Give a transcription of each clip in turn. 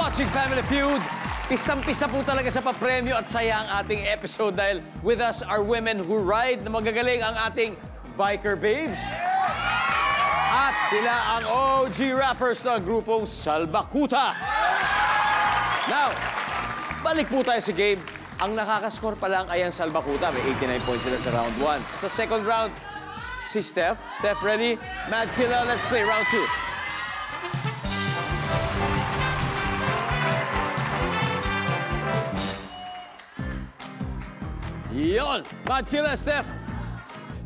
watching Family Feud. Pistang-pista po talaga sa papremyo at saya ang ating episode dahil with us are women who ride na magagaling ang ating biker babes. At sila ang OG rappers ng grupong Salbakuta. Now, balik po tayo sa game. Ang nakakascore pa lang ay ang Salbakuta. May 89 points sila sa round 1. Sa second round, si Steph. Steph, ready? Mad Killa, let's play round 2. Yon! Mad Killa, Steph!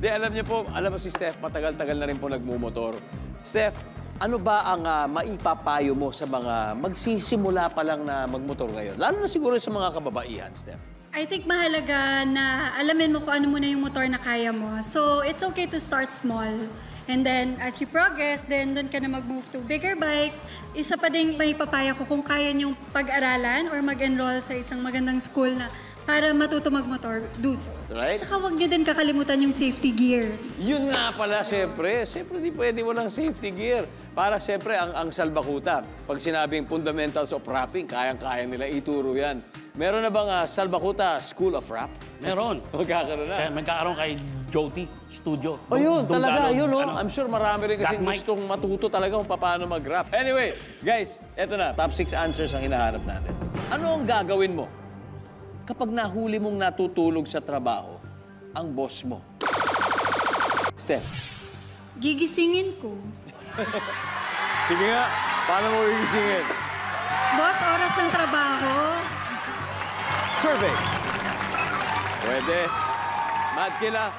Di, alam niyo po, alam mo si Steph, matagal-tagal na rin po nagmumotor. Steph, ano ba ang maipapayo mo sa mga magsisimula pa lang na magmotor ngayon? Lalo na siguro sa mga kababaihan, Steph. I think mahalaga na alamin mo kung ano muna yung motor na kaya mo. So, it's okay to start small. And then, as you progress, then doon ka na mag-move to bigger bikes. Isa pa din may papaya ko kung kaya niyong pag-aralan or mag-enroll sa isang magandang school na para matuto magmotor, do so. Right? Tsaka huwag niyo din kakalimutan yung safety gears. Yun nga pala, siyempre. Siyempre, di pwede walang safety gear. Para siyempre, ang Salbakuta, pag sinabing fundamentals of rapping, kayang-kaya nila ituro yan. Meron na bang Salbakuta School of Rap? Meron. Magkakaroon na. Magkakaroon kay Joti Studio. Oh, yun. Doon Talaga, lalo, yun, no? ano, I'm sure marami rin kasi gustong matuto talaga kung paano mag-rap. Anyway, guys, eto na. Top 6 answers ang hinahanap natin. Ano ang gagawin mo kapag nahuli mong natutulog sa trabaho ang boss mo? Steph. Gigisingin ko. Sige nga, paano mo gigisingin? Boss, oras ng trabaho. Survey. Pwede. Mad Killa,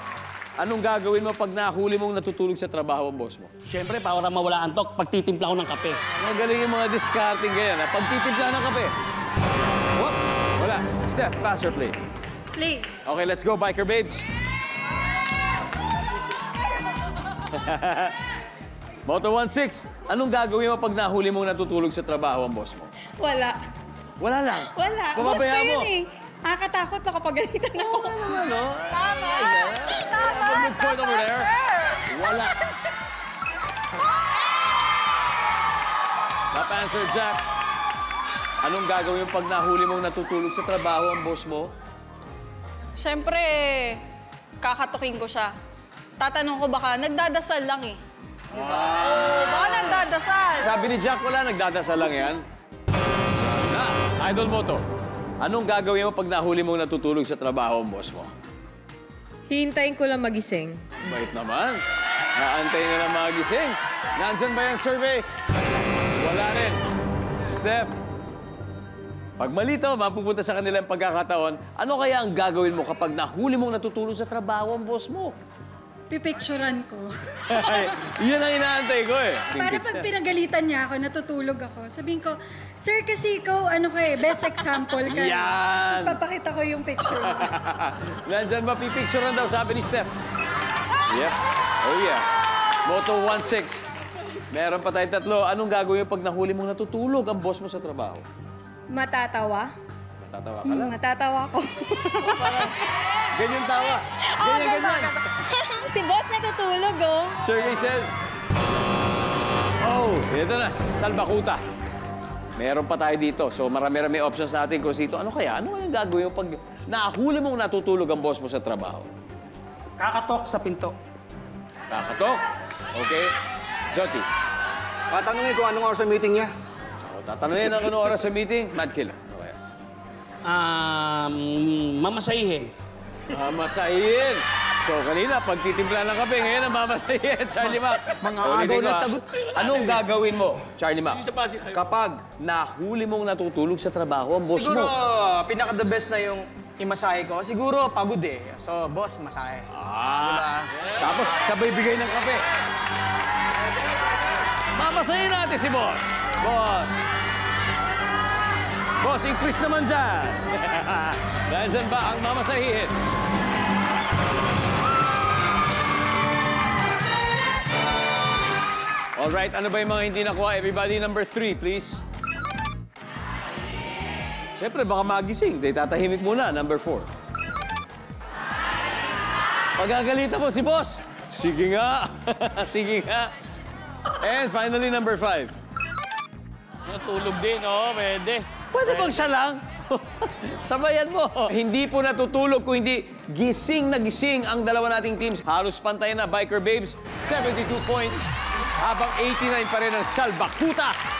anong gagawin mo pag nahuli mong natutulog sa trabaho ang boss mo? Siyempre, para mawala ang tok, pagtitimpla ko ng kape. Magaling yung mga discarding ganyan, ha? Pagtitimpla ng kape. Whoop! Wala. Steph, pass or play? Play. Okay, let's go, biker babes. Moto 16, anong gagawin mo pag nahuli mong natutulog sa trabaho ang boss mo? Wala. Wala lang? Wala. Boss ko Pababayaan yun mo? eh. Nakakatakot na kapag galitan ako. Wala naman, no? Tama. Tama. Good point over there. Wala. Top answer, Jack. Anong gagawin mo pag nahuli mong natutulog sa trabaho ang boss mo? Siyempre, kakatukin ko siya. Tatanong ko baka nagdadasal lang eh. Diba? Oo, baka nagdadasal. Sabi ni Jack, wala, nagdadasal lang yan. Na, Idol Moto, anong gagawin mo pag nahuli mong natutulog sa trabaho ang boss mo? Hihintayin ko lang magising. Bait naman. Naantay na lang magising. Nandyan ba yung survey? Wala rin. Steph, pag malito, mapupunta sa kanilang pagkakataon, ano kaya ang gagawin mo kapag nahuli mong natutulog sa trabaho ang boss mo? Pipicturan ko. Yan ang inaantay ko eh. Para pag pinagalitan niya ako, natutulog ako, sabihin ko, sir, kasi ikaw, ano ka eh, best example ka. Yan! Tapos papakita ko yung picture. Nandyan ba pipicturean daw, sabi ni Steph? Yep. Oh yeah. Moto 16. Meron pa tayong tatlo. Anong gagawin pag nahuli mong natutulog ang boss mo sa trabaho? Matatawa. Matatawa ka lang. Matatawa ko. Ganyan tawa. Ganyan. Si boss natutulog, oh. Survey says... Oh, ito na. Salbakuta. Meron pa tayo dito. So, marami-rami options natin kung sito. Ano kaya? Ano kayang gagawin mo pag nahuli mong natutulog ang boss mo sa trabaho? Kakatok sa pinto. Kakatok? Okay. Joti. Tatanungin ko anong oras sa meeting niya. Tatanungin ang ano oras sa meeting? Mad Killa. Okay. Mamasahihin. Mamasahihin. So, kanina, pagtitimpla ng kape, ngayon ang mamasahihin. Charlie Mac. Mga agaw na sagot. Anong gagawin mo, Charlie Mac, Isa pa, kapag nahuli mong natutulog sa trabaho ang boss Siguro, mo? pinaka-the best na yung imasahe ko. Siguro, pagod eh. So, boss, masahe. Tapos, sabay bigay ng kape. Mamasahin natin si boss. Boss. Boss, increase naman dyan. Dahil dyan ba ang mamasahihin? Alright, ano ba yung mga hindi nakuha? Everybody, number 3, please. Siyempre, baka magising. Dahil tatahimik muna. Number 4. Pagagalitan mo si boss. Sige nga. Sige nga. And finally, number 5. Natulog din, oo, pwede. Pwede bang siya lang? Sabayan mo. Hindi po natutulog kung hindi gising na gising ang dalawa nating teams. Halos pantay na, Biker Babes, 72 points. Habang 89 pa rin ang Salbakuta